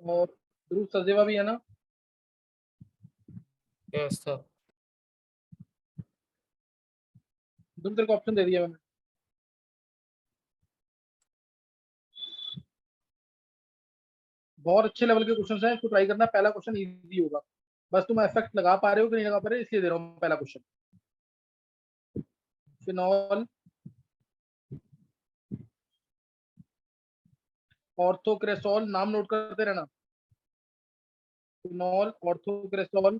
और ध्रुव सचदेवा भी है ना? Yes sir. ध्रुव तेरे को ऑप्शन दे दिया मैंने। बहुत अच्छे लेवल के क्वेश्चन हैं, इसको ट्राई करना। पहला क्वेश्चन इजी होगा, बस तुम इफेक्ट लगा पा रहे हो कि नहीं लगा पा रहे, इसलिए दे रहा हूँ पहला क्वेश्चन। फिनॉल ऑर्थोक्रेसोल, नाम नोट करते रहना। फिनॉल ऑर्थोक्रेसोल,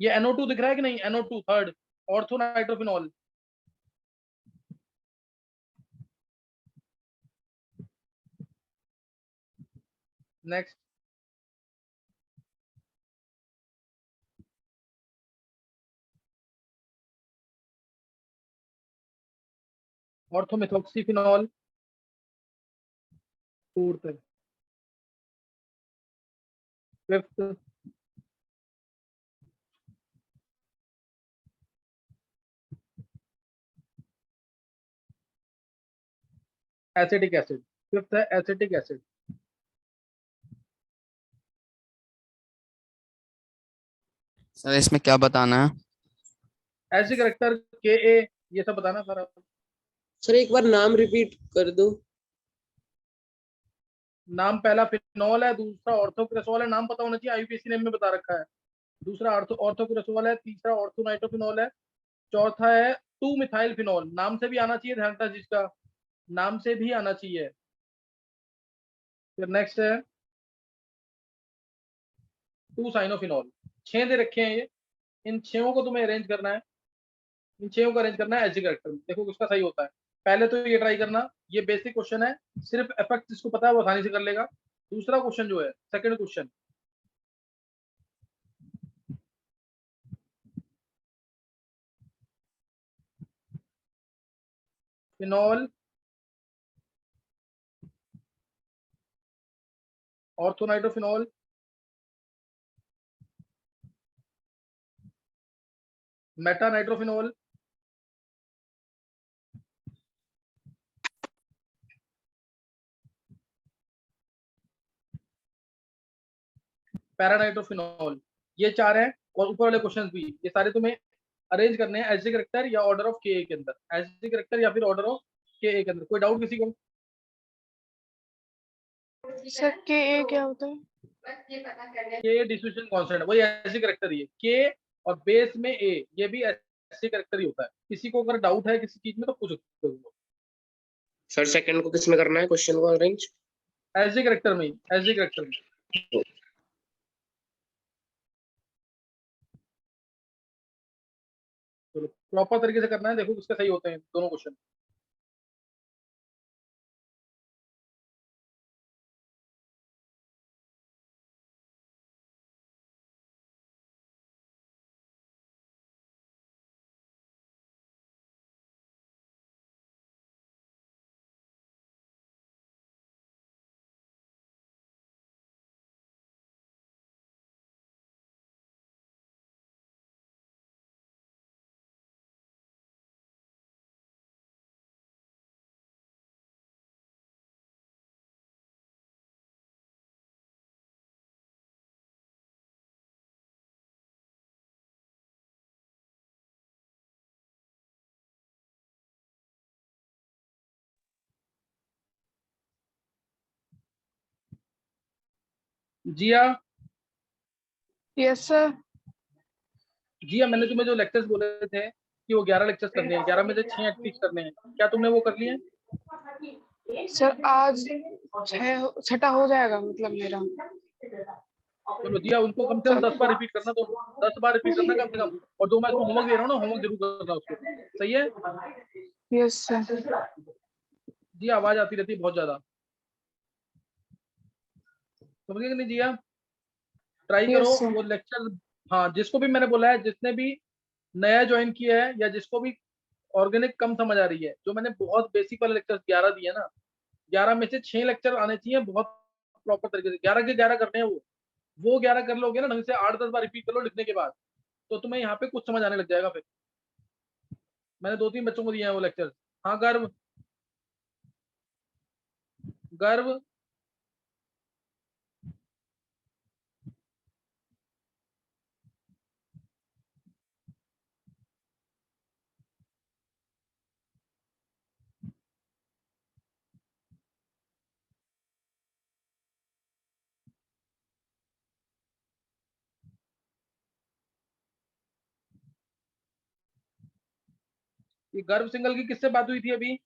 ये NO2 दिख रहा है कि नहीं? NO2 third, ortho nitrophenol. Next, orthomethoxyphenol, fourth. Fifth, acetic acid. Fifth है एसिटिक एसिड। सर इसमें क्या बताना है? एसिड करेक्टर Ka, ये सब बताना सारा। सर एक बार नाम रिपीट कर दो। नाम पहला फिनॉल है, दूसरा ऑर्थोक्रेसोल है, नाम पता होना चाहिए, IUPAC ने में बता रखा है। दूसरा ऑर्थोक्रेसोल है, तीसरा ऑर्थोनाइट्रोफिनॉल है, चौथा है 2 मिथाइल फिनॉल। नाम से भी आना चाहिए, ध्यान रखना जिसका नाम से भी आना चाहिए। फिर नेक्स्ट है 2 साइनोफिनॉल। 6 दे रखे हैं ये, इन 6 को तुम्हें अरेंज करना है। इन 6 को अरेंज करना है एसिड करेक्टर में। देखो किसका सही होता है। पहले तो ये ट्राई करना, ये बेसिक क्वेश्चन है, सिर्फ इफेक्ट जिसको पता है वो आसानी से कर लेगा। दूसरा क्वेश्चन जो है, second question, phenol orthonitrophenol Meta nitrophenol paranitrophenol, ये 4 हैं। और ऊपर वाले क्वेश्चंस भी, ये सारे तुम्हें अरेंज करने हैं एसिड करेक्टर या ऑर्डर ऑफ के के अंदर। एसिड करेक्टर या फिर ऑर्डर ऑफ के के अंदर। कोई डाउट किसी को? सर के क्या होता है? के डिफ्यूजन कांस्टेंट, वही एसिड करेक्टर ही है। के और बेस में ए, ये भी एसिड करेक्टर ही होता है। किसी को अगर डाउट है किसी चीज में तो पूछ सकते हो। सर सेकंड को किसमें करना है क्वेश्चन को अरेंज? एसिड करेक्टर में ही, एसिड करेक्टर में। चलो प्रॉपर तरीके से करना है, देखो किसके सही होते हैं दोनों क्वेश्चन। जिया, यस सर। जिया मैंने तुम्हें जो लेक्चर्स बोले थे कि वो 11 लेक्चर्स करने हैं, 11 में से 6 एटलीस्ट करने हैं, क्या तुमने वो कर लिए हैं? सर आज 6 हो जाएगा मतलब मेरा। चलो जिया, उनको कम से कम 10 बार रिपीट करना, तो 10 बार रिपीट करना कम से कम। और जो मैं इसको होमवर्क दे रहा हूँ ना, होमवर्क जरूर करना उसको। सही है? Yes sir. जी आवाज आती रहती है बहुत ज्यादा, समझ गए कि नहीं जिया? ट्राई करो यस सर। वो लेक्चर। हाँ, जिसको भी मैंने बोला है, जिसने भी नया ज्वाइन किया है या जिसको भी ऑर्गेनिक कम समझ आ रही है, जो मैंने बहुत बेसिक वाले लेक्चर 11 दिए ना, 11 में से 6 लेक्चर आने चाहिए बहुत प्रॉपर तरीके से। 11 के 11 करने हैं वो 11 कर लोगे ना ढंग से, 8-10 बार रिपीट कर लो लिखने के बाद, तो तुम्हें यहाँ पे कुछ समझ आने लग जाएगा। फिर मैंने 2-3 बच्चों को दिए हैं वो लेक्चर। हाँ गर्व, गर्व, ये गर्व सिंगल की किससे बात हुई थी अभी?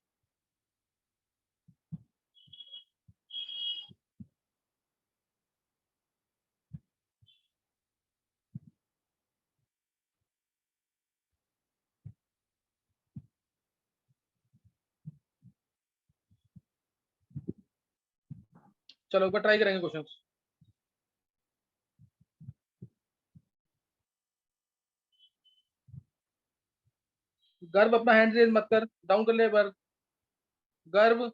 चलो एक बार ट्राई करेंगे क्वेश्चन। गर्व अपना हैंड रेज मत कर, डाउन कर ले एक बार। गर्व,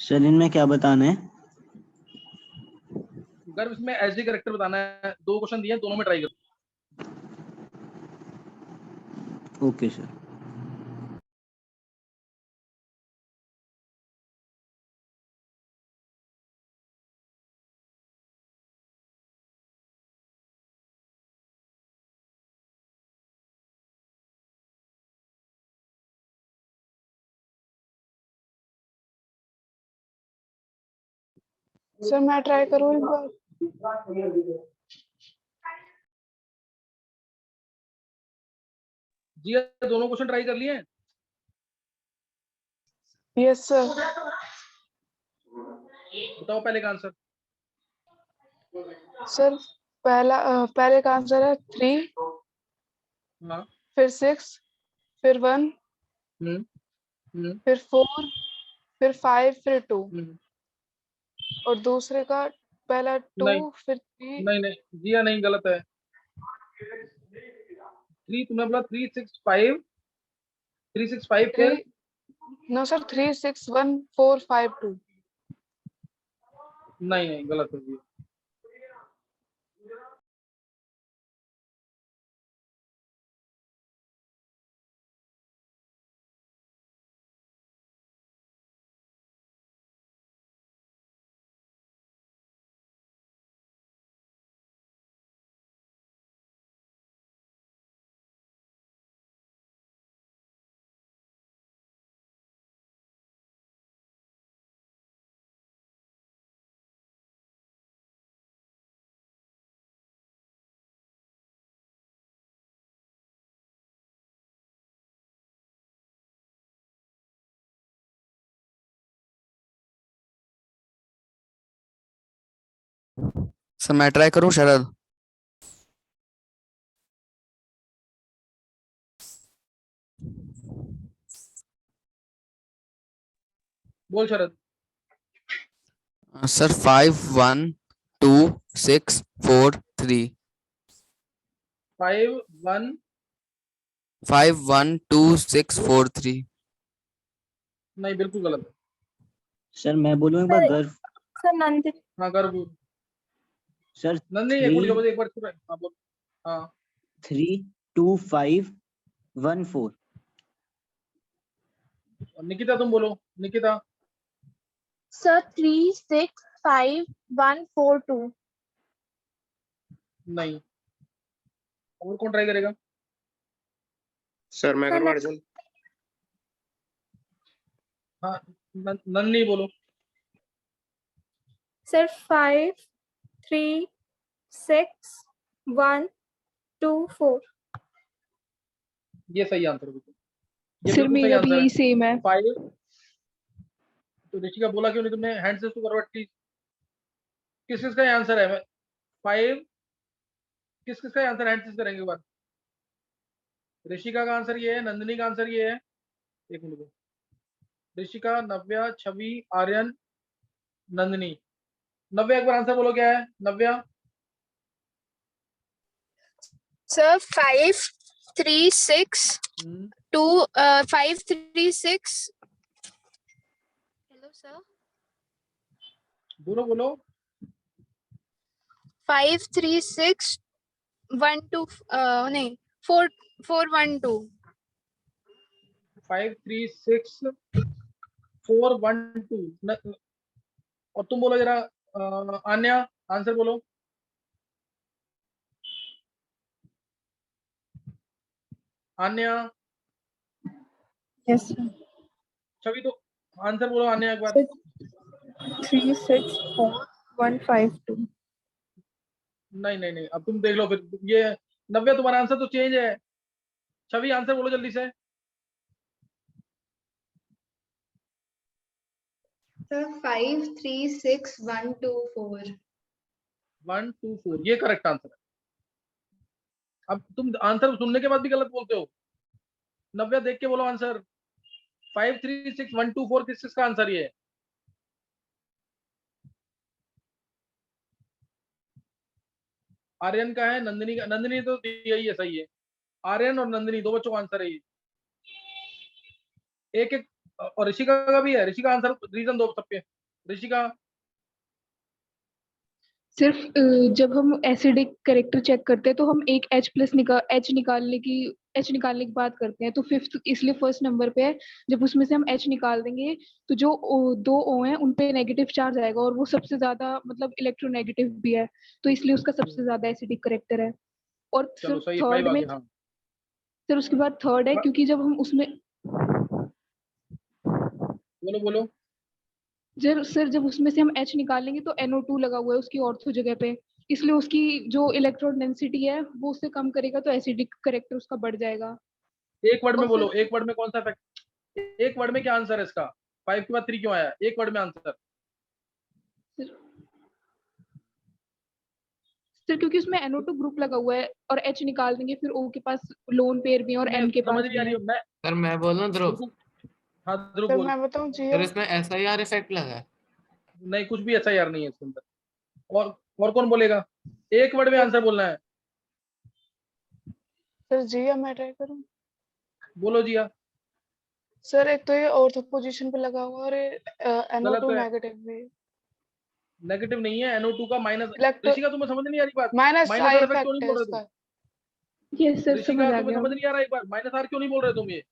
सर इनमें क्या बताना है? गर्व इसमें एसडी करेक्टर बताना है। 2 क्वेश्चन दिए हैं, दोनों में ट्राई कर। Okay sir. सर मैं ट्राई करूँ एक बार? जी दोनों क्वेश्चन ट्राई कर लिए हैं? Yes sir. बताओ पहले का आंसर। सर पहले का आंसर है 3, हाँ। फिर 6, फिर 1, हम्म हम्म फिर 4, फिर 5, फिर 2। हम्म। और दूसरे का पहला 2, नहीं फिर 3। नहीं नहीं जी या नहीं, गलत है। 3 तुमने बोला 365, 365 फिर 3 नो सर, 3, 6, 1, 4, 5, 2। नहीं नहीं गलत है जी। सर मैं ट्राई करूं शरद? बोल शरद। सर 5 1 2 6 4 3 5 1 5 1 2 6 4 3 नहीं, बिल्कुल गलत है। सर मैं बोलूँ एक बार गर्व। सर नंदिनी। हाँ कर बोल। सर नंदिनी एक बोल, एक बार चुप रह। हाँ बोल। हाँ 3 2 5 1 4। निकिता तुम बोलो। निकिता। सर 3 6 5 1 4 2। नहीं, और कौन ट्राई करेगा? सर मैं करूँ अर्जुन? हाँ नंदिनी बोलो। सर 5 3 6 1 2 4। ये सही आंसर है, ये सर बिल्कुल सही मेरा भी आंसर है। यही सेम है। 5। तो ऋषिका बोला क्यों नहीं तुमने? हैंड से तो करो एटलीस्ट। किस किस का आंसर है? 5 किस किस का आंसर हैंड से करेंगे एक बार। ऋषिका का आंसर ये है, नंदिनी का आंसर ये है। एक मिनट। ऋषिका, नव्या, छवि, आर्यन, नंदिनी। नव्या एक बार आंसर बोलो क्या है नव्या? सर 5 3 6 2 5 3 6। Hello sir. बोलो बोलो। 5 3 6 1 2 नहीं 4 4 1 2। 5 3 6 4 1 2। और तुम बोलो जरा आन्या, आंसर बोलो। आन्या। Yes sir. छवि तो आंसर बोलो आन्या एक बार। 3 6 4 1 5 2। नहीं नहीं नहीं, अब तुम देख लो फिर ये। नव्या तुम्हारा आंसर तो चेंज है। छवि आंसर बोलो जल्दी से। सर 5 3 6 1 2 4। 1 2 4 ये करेक्ट आंसर है। अब तुम आंसर सुनने के बाद भी गलत बोलते हो। नव्या देख के बोलो आंसर। 5 3 6 1 2 4 किस किसका आंसर ये है? आर्यन का है, नंदिनी का। नंदिनी तो यही है, सही है। आर्यन और नंदिनी दो बच्चों का आंसर है ये। एक एक। और ऋषिका का भी है। ऋषिका आंसर रीजन दो सबके। ऋषिका। सिर्फ जब हम एसिडिक करेक्टर चेक करते हैं तो हम एक H+ निकालने की बात करते हैं, तो फिफ्थ इसलिए फर्स्ट नंबर पे है। जब उसमें से हम H निकाल देंगे तो जो दो O हैं उन पे नेगेटिव चार्ज आएगा, और वो सबसे ज्यादा मतलब इलेक्ट्रोनेगेटिव भी है, तो इसलिए उसका सबसे ज्यादा एसिडिक करेक्टर है। और चलो फिर सही, 5 थर्ड आ में, गया। हाँ फिर उसके बाद थर्ड है, क्योंकि जब हम उसमें बोलो बोलो। जब उसमें से हम H निकालेंगे तो NO2 लगा हुआ है उसकी ऑर्थो जगह पे, इसलिए उसकी जो इलेक्ट्रॉन डेंसिटी है वो उससे कम करेगा, तो एसिडिक करेक्टर उसका बढ़ जाएगा। एक वर्ड में और बोलो, फिर एक वर्ड में कौन सा इफेक्ट? एक वर्ड में क्या आंसर है इसका? 5 के बाद 3 क्यों आया? एक वर्ड में आंसर। फिर क्योंकि उसमें NO2 ग्रुप लगा हुआ है, और H निकाल देंगे फिर O के पास लोन पेयर भी है और तुम्हें N के समझ पास नहीं भी आ रही है। हो? मैं सर मैं बोलूं ध्रुव? हाँ ध्रुव तो बोल। मैं बताऊं जी, सर इसमें SIR इफेक्ट लगा है। नहीं कुछ भी ऐसा यार नहीं है इसके अंदर। और कौन बोलेगा? एक वर्ड में आंसर बोलना है। सर जिया मैं ट्राई करूं? बोलो जिया। सर एक तो ये ऑर्थो पोजीशन पे लगा हुआ और ये गलत NO2 है। नेगेटिव भी। नेगेटिव नहीं है, NO2 का माइनस। इलेक्ट्रो ऋषिका तुम्हें समझ नहीं आ रही बात? Minus minus I R effect क्यों नहीं इफेक्ट है बोल रहे तुम? इसका। यस सर ऋषिका समझ आ तुम्हें गया। समझ नहीं आ रहा एक बार? माइनस आर क्यों नहीं बोल रहे तुम? ये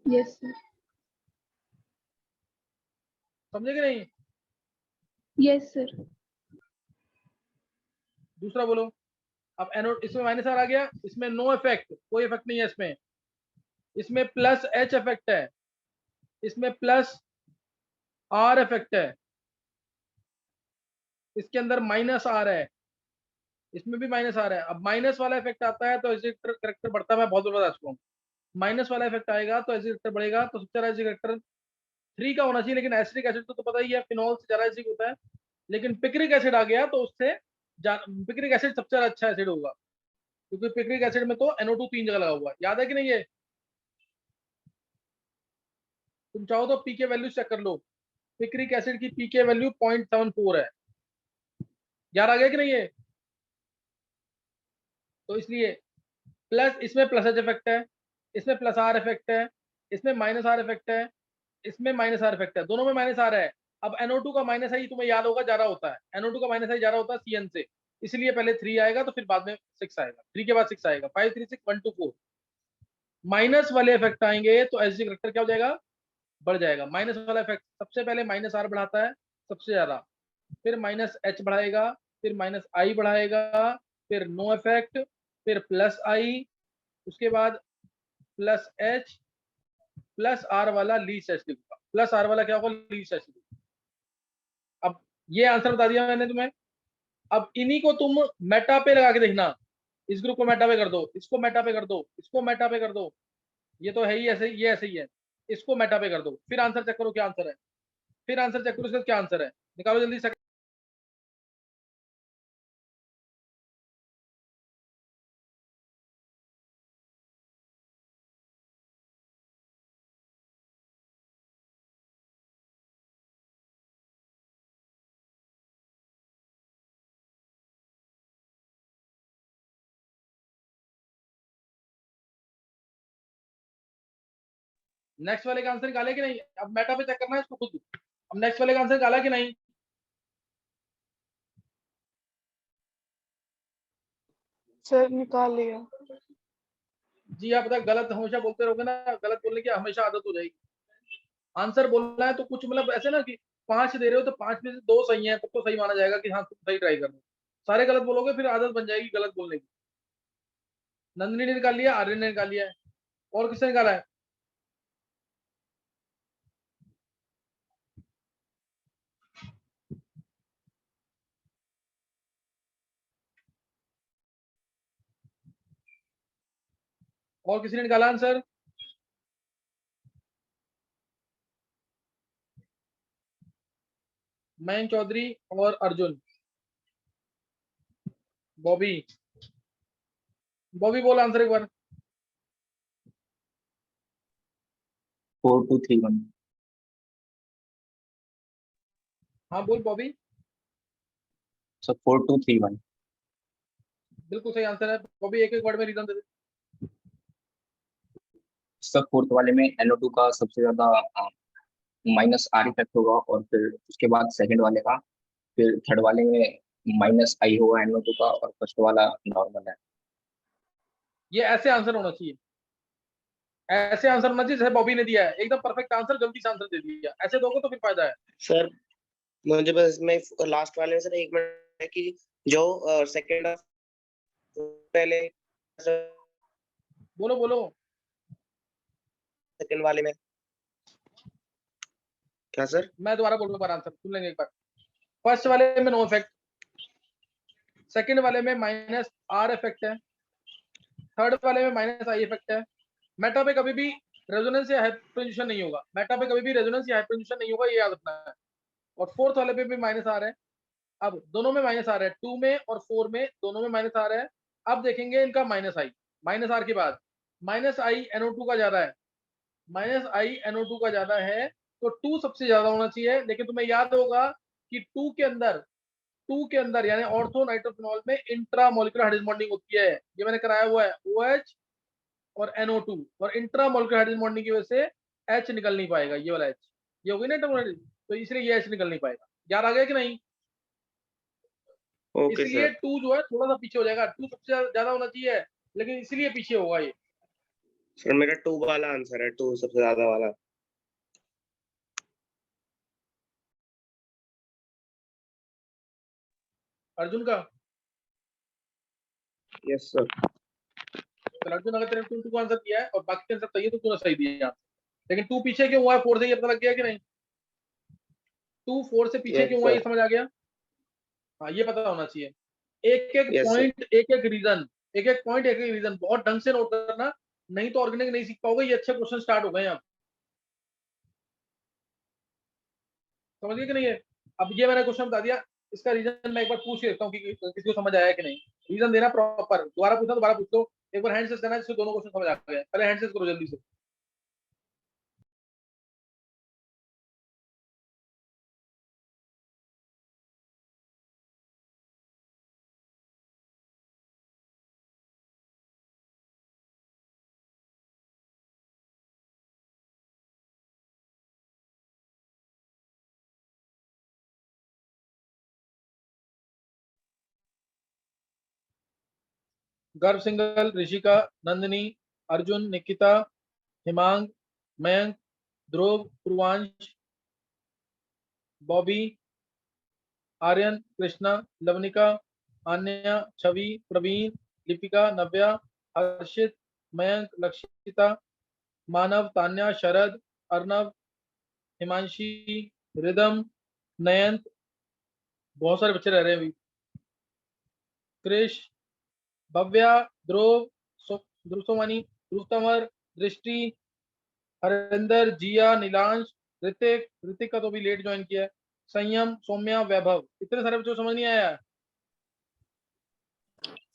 यस सर। समझे कि नहीं? Yes sir. दूसरा बोलो। अब NO इसमें माइनस आर आ गया, इसमें नो इफेक्ट, कोई इफेक्ट नहीं है इसमें। इसमें प्लस H इफेक्ट है, इसमें प्लस R इफेक्ट है, इसके अंदर माइनस आर है, इसमें भी माइनस आर है। अब माइनस वाला इफेक्ट आता है तो एसिड करेक्टर बढ़ता है। मैं बहुत बता चुका हूँ। माइनस वाला इफेक्ट आएगा तो एसिड करेक्टर बढ़ेगा। तो सबसे ज्यादा एसिड करेक्टर 3 का होना चाहिए, लेकिन एसिडिक एसिड तो पता ही है फिनॉल से ज्यादा एसिडिक होता है। लेकिन पिक्रिक एसिड आ गया तो उससे पिक्रिक एसिड सबसे ज्यादा अच्छा एसिड होगा, क्योंकि पिक्रिक एसिड में तो NO2 3 जगह लगा हुआ है। याद है कि नहीं? ये तुम चाहो तो पी के वैल्यू चेक कर लो, पिक्रिक एसिड की पी के वैल्यू 0.74 है। यार आ गया कि नहीं है? तो इसलिए प्लस, इसमें प्लस एच इफेक्ट है, इसमें प्लस आर इफेक्ट है, इसमें माइनस आर इफेक्ट है, इसमें माइनस आर इफेक्ट है, दोनों में माइनस आर है। अब NO2 का माइनस आई तुम्हें याद होगा ज्यादा होता है, NO2 का माइनस आई ज्यादा होता है CN से, इसलिए पहले 3 आएगा तो फिर बाद में 6 आएगा, 3 के बाद 6 आएगा, 5 3 6 1 2 4। माइनस वाले इफेक्ट आएंगे तो एसिडिक करेक्टर क्या हो जाएगा? बढ़ जाएगा। माइनस वाला इफेक्ट सबसे पहले माइनस आर बढ़ाता है सबसे ज्यादा, फिर माइनस एच बढ़ाएगा, फिर माइनस आई बढ़ाएगा, फिर नो इफेक्ट, फिर प्लस आई, उसके बाद प्लस एच, प्लस आर वाला लीस्ट एसिडिक होगा। प्लस आर वाला क्या होगा? Least acidic. अब ये आंसर बता दिया मैंने तुम्हें। अब इन्हीं को तुम मेटा पे लगा के देखना, इस ग्रुप को मेटा पे कर दो, इसको मेटा पे कर दो, इसको मेटा पे कर दो, ये तो है ही ऐसे, ये ऐसे ही है, इसको मेटा पे कर दो, फिर आंसर चेक करो क्या आंसर है, फिर आंसर चेक करो इसका क्या आंसर है, निकालो जल्दी से। नेक्स्ट वाले का आंसर निकाले कि नहीं? अब मेटा पे चेक करना है इसको खुद। अब नेक्स्ट वाले का आंसर निकाला कि नहीं? सर निकाल लिया। जी आप पता गलत हमेशा बोलते रहोगे ना, गलत बोलने की हमेशा आदत हो जाएगी। आंसर बोलना है तो कुछ मतलब ऐसे ना कि 5 दे रहे हो तो 5 में से 2 सही है, तब तो सही माना जाएगा कि हाँ तुम सही ट्राई कर रहे हो। सारे गलत बोलोगे फिर आदत बन जाएगी गलत बोलने की। नंदिनी ने निकाल लिया, आर्यन ने निकाल लिया है, और किसने निकाला है? और किसी ने निकाला आंसर? मयंक चौधरी और अर्जुन। बॉबी, बॉबी बोल आंसर एक बार। 4231। हाँ बोल बॉबी। सर 4231। बिल्कुल सही आंसर है बॉबी, एक एक वर्ड में रीजन दे दे। सर फोर्थ वाले में NO2 का सबसे ज्यादा माइनस आर इफेक्ट होगा, और फिर उसके बाद सेकंड वाले का, फिर थर्ड वाले में माइनस आई होगा NO2 का, और फर्स्ट वाला नॉर्मल है। ये ऐसे आंसर होना चाहिए, ऐसे आंसर होना चाहिए जैसे बॉबी ने दिया है, एकदम परफेक्ट आंसर, जल्दी से आंसर दे दिया। ऐसे दोगे तो फिर फायदा है। सर मुझे बस मैं लास्ट वाले में सर एक मिनट है कि जो सेकंड पहले बोलो बोलो। सेकंड वाले में क्या सर? मैं दोबारा बोल रहा हूँ आंसर सुन लेंगे एक बार। फर्स्ट वाले में नो इफेक्ट, सेकंड वाले में माइनस आर इफेक्ट है, थर्ड वाले में माइनस आई इफेक्ट है। मेटा पे कभी भी रेजोनेंस या हाइपरटेंशन नहीं होगा, मेटा पे कभी भी रेजोनेंस या हाइपरटेंशन नहीं होगा, ये याद रखना है। और फोर्थ वाले पे भी माइनस आ रहा है, अब दोनों में माइनस आ रहा है, 2 में और 4 में दोनों में माइनस आ रहा है। अब देखेंगे इनका माइनस आई, माइनस आर के बाद माइनस आई NO2 का ज्यादा है, माइनस आई NO2 का ज्यादा है, तो 2 सबसे ज्यादा होना चाहिए। लेकिन तुम्हें याद होगा कि 2 के अंदर यानी ऑर्थो नाइट्रोफिनॉल में इंट्रा मॉलिक्यूलर हाइड्रोजन बॉन्डिंग होती है, ये मैंने कराया हुआ है, OH और NO2, और इंट्रा मॉलिक्यूलर हाइड्रोजन बॉन्डिंग की वजह से H निकल नहीं पाएगा, ये वाला H, ये होगी ना इंटर, तो इसलिए ये H निकल नहीं पाएगा। याद आ गया कि नहीं? ओके इसलिए सर। 2 जो है थोड़ा सा पीछे हो जाएगा, 2 सबसे ज्यादा होना चाहिए, लेकिन इसलिए पीछे होगा ये। सर मेरा 2 वाला आंसर है, 2 सबसे ज्यादा वाला। अर्जुन का? Yes sir. तो अर्जुन अगर तेरे 2 को आंसर किया है और बाकी के आंसर सही है तो तूने सही दिया, लेकिन 2 पीछे क्यों हुआ है 4 से, ये पता लग गया कि नहीं? 2 4 से पीछे Yes, क्यों हुआ, ये sir. समझ आ गया? हाँ ये पता होना चाहिए। एक एक Yes, sir. पॉइंट, एक एक रीजन, एक एक पॉइंट, एक एक रीजन बहुत ढंग से नोट करना, नहीं तो ऑर्गेनिक नहीं सीख पाओगे। ये अच्छे क्वेश्चन स्टार्ट हो गए हैं अब, समझ गए कि नहीं है? अब ये मैंने क्वेश्चन बता दिया, इसका रीजन मैं एक बार पूछ के देखता हूँ कि किसी को समझ आया कि नहीं। रीजन देना प्रॉपर, दोबारा पूछना, दोबारा पूछ लो, एक बार हैंड से करना है जिससे दोनों क्वेश्चन समझ आ गए। पहले हैंड से करो जल्दी से। गर्भ सिंगल, ऋषिका, नंदिनी, अर्जुन, निकिता, हिमांग, मयंक, ध्रुव, पूर्वांश, बॉबी, आर्यन, कृष्णा, लवनिका, आन्या, छवि, प्रवीण, लिपिका, नव्या, हर्षित, मयंक, लक्षिता, मानव, तान्या, शरद, अर्नव, हिमांशी, रिदम, नयंत, बहुत सारे बच्चे रह रहे हैं अभी, क्रिश, भव्या, ध्रुव, ध्रुव सोमानी, ध्रुव तंवर, दृष्टि, हरिंदर, जिया, नीलांश, ऋतिक, ऋतिक का तो भी लेट ज्वाइन किया है, संयम, सौम्या, वैभव। इतने सारे बच्चों को समझ नहीं आया?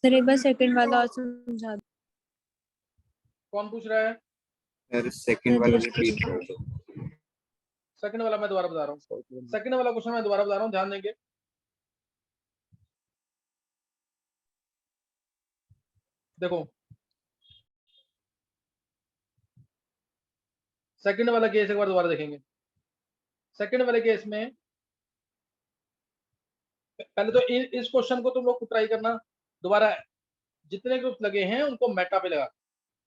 सर एक बार सेकंड वाला और समझा दो। कौन पूछ रहा है? सेकंड वाला रिपीट कर दो। सेकंड वाला मैं दोबारा बता रहा हूँ, सेकंड वाला क्वेश्चन मैं दोबारा बता रहा हूँ, ध्यान देंगे। देखो सेकंड वाला केस एक बार दोबारा देखेंगे। सेकंड वाले केस में पहले तो इस क्वेश्चन को तुम लोग ट्राई करना दोबारा, जितने ग्रुप लगे हैं उनको मेटा पे लगा।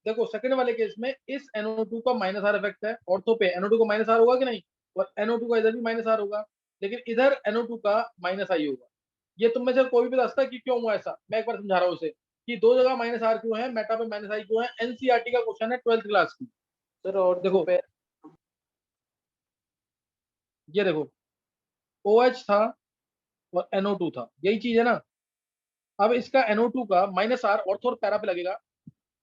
देखो सेकंड वाले केस में इस NO2 का माइनस आर इफेक्ट है ऑर्थो पे, NO2 का माइनस आर होगा कि नहीं, और NO2 का इधर भी माइनस आर होगा, लेकिन इधर NO2 का माइनस आई होगा। ये तुम में से कोई भी बता सकता है कि क्यों हुआ ऐसा? मैं एक बार समझा रहा हूँ उसे कि दो जगह माइनस आर क्यों है, मेटा पे माइनस आई क्यों है। एनसीईआरटी का क्वेश्चन है 12th क्लास की। सर और देखो ये देखो OH था और NO2 था, यही चीज है ना। अब इसका NO2 का माइनस आर ऑर्थो और पैरा पे लगेगा,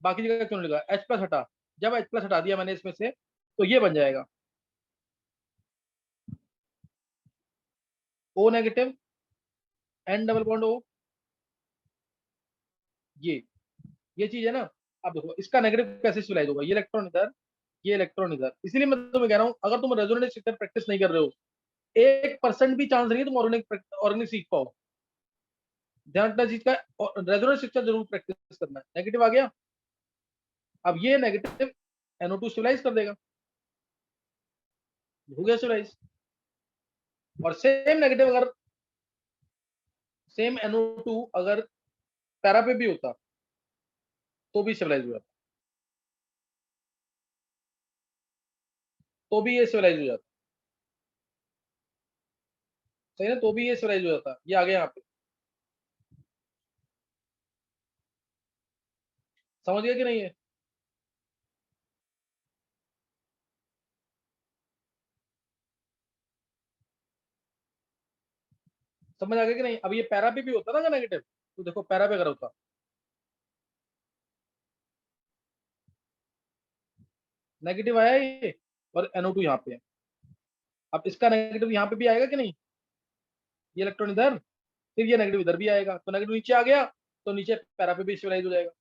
बाकी जगह क्यों नहीं लगा? H प्लस हटा, जब H प्लस हटा दिया मैंने इसमें से तो ये बन जाएगा O negative, N double bond O, ये चीज है ना। अब देखो इसका नेगेटिव कैसे सिविलाइज होगा, ये इलेक्ट्रॉन इधर, ये इलेक्ट्रॉन इधर। इसलिए मैं तुम्हें कह रहा हूं अगर तुम रेजोनेंस स्ट्रक्चर प्रैक्टिस नहीं कर रहे हो, 1% भी चांस नहीं है तुम ऑर्गेनिक सीख पाओ। ध्यान रखना चीज का, रेजोनेंस स्ट्रक्चर जरूर प्रैक्टिस करना है। नेगेटिव आ गया, अब ये नेगेटिव NO2 स्टेबलाइज कर देगा, हो गया स्टेबलाइज। और सेम नेगेटिव अगर सेम NO2 अगर पैरा पे भी होता तो भी स्टेबलाइज हो जाता, तो भी ये स्टेबलाइज हो जाता, सही ना, तो भी ये स्टेबलाइज हो जाता। ये आ गया यहाँ पे, समझ गया कि नहीं है? समझ आ गया कि नहीं? अब ये पैरा पे भी होता ना नेगेटिव, तो देखो पैरा पे अगर होता, नेगेटिव आया ये और NO2 यहाँ पे है। अब इसका नेगेटिव यहाँ पे भी आएगा कि नहीं, ये इलेक्ट्रॉन इधर, फिर ये नेगेटिव इधर भी आएगा, तो नेगेटिव नीचे आ गया तो नीचे पैरा पे भी स्टेबलाइज हो जाएगा।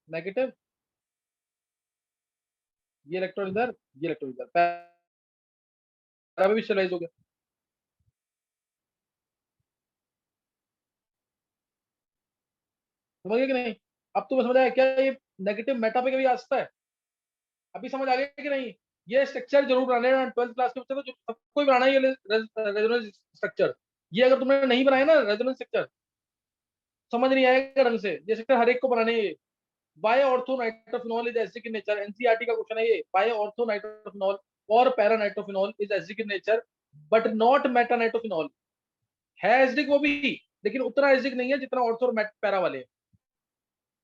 नेगेटिव, ये इलेक्ट्रॉन इधर, ये इलेक्ट्रॉन इधर, पैरा पे भी स्टेबलाइज हो गया। समझ गया कि नहीं? अब तुम्हें समझ आया क्या ये नेगेटिव मेटा पे कभी आ सकता है? अभी समझ आ गया कि नहीं? ये स्ट्रक्चर जरूर बनाना है 12th क्लास के बच्चे को, सबको ही बनाना है ये रेजोनेंस स्ट्रक्चर। ये अगर तुमने नहीं बनाया ना रेजोनेंस स्ट्रक्चर, समझ नहीं आएगा ढंग से। ये स्ट्रक्चर हर एक को बनाने है। By ortho nitrophenol is acidic in nature, NCERT का क्वेश्चन है ये। बाय ऑर्थो नाइट्रोफिनॉल और para nitrophenol is acidic in nature but not meta nitrophenol. है एसिडिक वो भी, लेकिन उतना एसिडिक नहीं है जितना ऑर्थो और पैरा वाले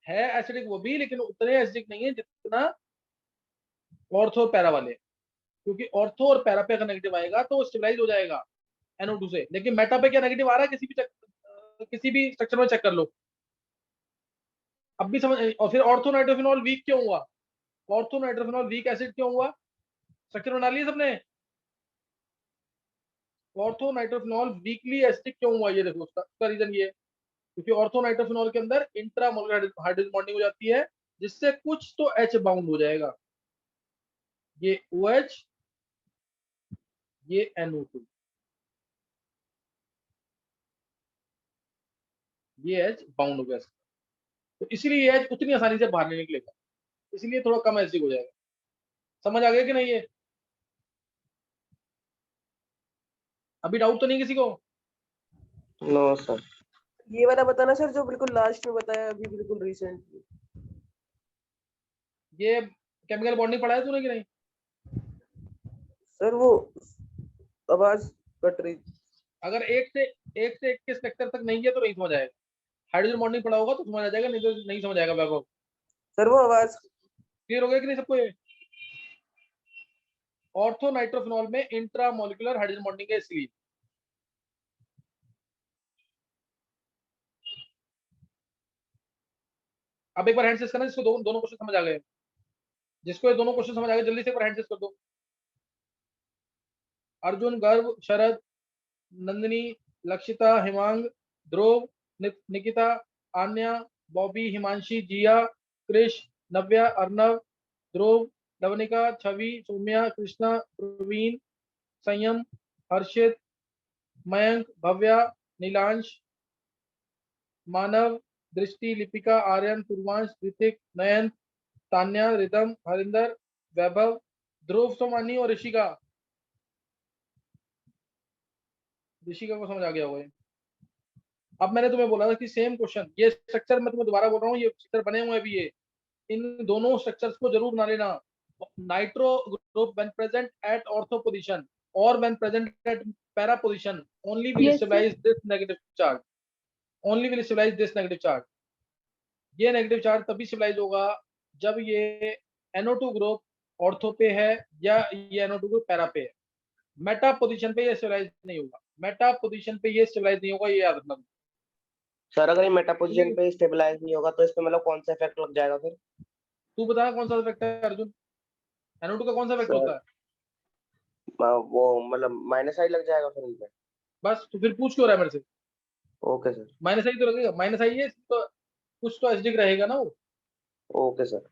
है एसिडिक वो भी, लेकिन उतने एसिडिक नहीं है जितना ऑर्थो और पैरा वाले, क्योंकि ऑर्थो और पैरा पे अगर नेगेटिव आएगा तो स्टेबलाइज हो जाएगा NO2 से। लेकिन मेटा पे क्या नेगेटिव आ रहा है किसी भी स्ट्रक्चर में चेक कर लो। अब भी समझ। और फिर ऑर्थो नाइट्रोफिनॉल वीक क्यों हुआ? ऑर्थो नाइट्रोफिनॉल वीक एसिड क्यों हुआ? स्ट्रक्चर बना लिया सबने? ऑर्थो नाइट्रोफिनॉल वीकली एसिडिक क्यों हुआ? ये देखो उसका रीजन ये है क्योंकि ऑर्थो नाइट्रोफिनॉल के अंदर इंट्रामोलर हाइड्रोजन बॉन्डिंग हो जाती है, जिससे कुछ तो H बाउंड हो जाएगा। ये OH, ये NO2, ये H बाउंड हो गया, तो इसीलिए ये H उतनी आसानी से बाहर नहीं निकलेगा, इसलिए थोड़ा कम एसिडिक हो जाएगा। समझ आ गया कि नहीं? ये अभी डाउट तो नहीं किसी को? No sir. ये वाला बताना सर जो बिल्कुल लास्ट में बताया अभी बिल्कुल रिसेंटली। ये केमिकल बॉन्डिंग पढ़ा है तूने कि नहीं? सर वो आवाज कट रही। अगर एक से 21 लेक्चर तक नहीं है तो नहीं समझ आएगा। हाइड्रोजन बॉन्डिंग पढ़ा होगा तो समझ आ जाएगा, नहीं तो नहीं समझ आएगा। वैभव सर वो आवाज क्लियर हो गया कि नहीं सबको? ये ऑर्थो नाइट्रोफिनॉल में इंट्रा मॉलिक्यूलर हाइड्रोजन बॉन्डिंग है इसलिए। अब एक बार हैंड करना जिसको दोनों क्वेश्चन समझ आ गए। जिसको ये दोनों क्वेश्चन समझ आ गए जल्दी से एक बार हैंड कर दो। अर्जुन, गर्व, शरद, नंदिनी, लक्षिता, हिमांग, ध्रुव, निकिता, आन्या, बॉबी, हिमांशी, जिया, कृष, नव्या, अर्नव, ध्रुव, लवनिका, छवि, सौम्या, कृष्णा, प्रवीण, संयम, हर्षित, मयंक, भव्या, नीलांश, मानव, दृष्टि, लिपिका, आर्यन, पूर्वांश, ऋतिक, नयन, तान्या, रिदम, हरिंदर, वैभव, ध्रुव, सोमानी और ऋषिका। ऋषिका को समझ आ गया होगा ये। अब मैंने तुम्हें बोला था कि सेम क्वेश्चन, ये स्ट्रक्चर मैं तुम्हें दोबारा बोल रहा हूँ, ये स्ट्रक्चर बने हुए हैं अभी। ये इन दोनों स्ट्रक्चर्स को जरूर बना लेना। Nitro group when present at ortho position और when present at para position only will Yes, sir. Stabilize this negative charge, only will stabilize this negative charge. ये नेगेटिव चार्ज तभी स्टेबलाइज होगा जब ये NO2 ग्रुप ऑर्थो पे है या ये NO2 ग्रुप पैरा पे है। मेटा पोजीशन पे ये स्टेबलाइज नहीं होगा, मेटा पोजीशन पे ये स्टेबलाइज नहीं होगा, ये याद रखना। सर अगर ये मेटा पोजीशन पे स्टेबलाइज नहीं होगा तो इस पे मतलब कौन सा इफेक्ट लग जाएगा फिर? तू बता कौन सा इफेक्ट है अर्जुन? NO2 का कौन सा इफेक्ट सर, होता है? वो मतलब माइनस आई लग जाएगा फिर इन पे। बस तो फिर पूछ क्यों रहा है मेरे से? Okay sir. माइनस आई तो लगेगा, माइनस आई है तो कुछ तो एसिडिक रहेगा ना वो। Okay sir.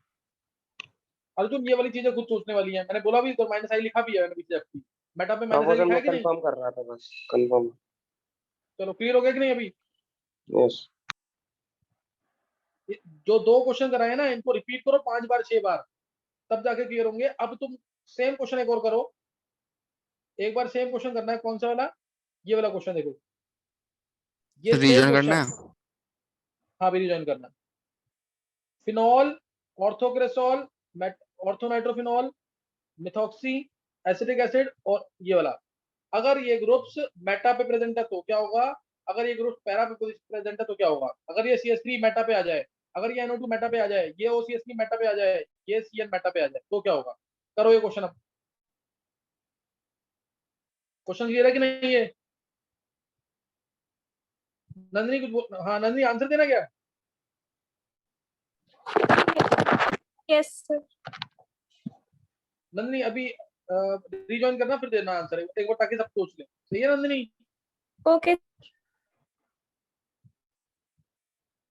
अर्जुन ये वाली चीजें खुद सोचने वाली है, मैंने बोला भी तो माइनस आई लिखा भी है मैंने पीछे आपकी। मेटा पे हाँ माइनस वो आई सर लिखा है मैं कि नहीं? कंफर्म कर रहा था, बस कंफर्म। चलो क्लियर हो गया कि नहीं अभी? यस। जो दो क्वेश्चन कराए ना इनको रिपीट करो 5 बार 6 बार, तब जाके क्लियर होंगे। अब तुम सेम क्वेश्चन एक और करो। एक बार सेम क्वेश्चन करना है, कौन सा वाला? ये वाला क्वेश्चन देखो, ये सेम रीजन करना क्वेश्चन। है। हाँ भी रिजॉइन करना। Phenol, orthocresol, orthonitrophenol, methoxy, acetic acid और ये वाला। अगर ये ग्रुप्स मेटा पे प्रेजेंट है तो क्या होगा? अगर ये ग्रुप पैरा पे प्रेजेंट है तो क्या होगा? अगर ये CH3 मेटा पे आ जाए, अगर ये NO2 मेटा पे आ जाए, ये OCH3 मेटा पे आ जाए, ये CN मेटा पे आ जाए तो क्या होगा? करो ये क्वेश्चन। अब क्वेश्चन क्लियर है कि नहीं है? नंदिनी कुछ हाँ नंदिनी आंसर देना क्या? Yes sir. नंदिनी अभी रिजॉइन करना फिर देना आंसर एक बार ताकि सब सोच ले। सही है नंदिनी? ओके।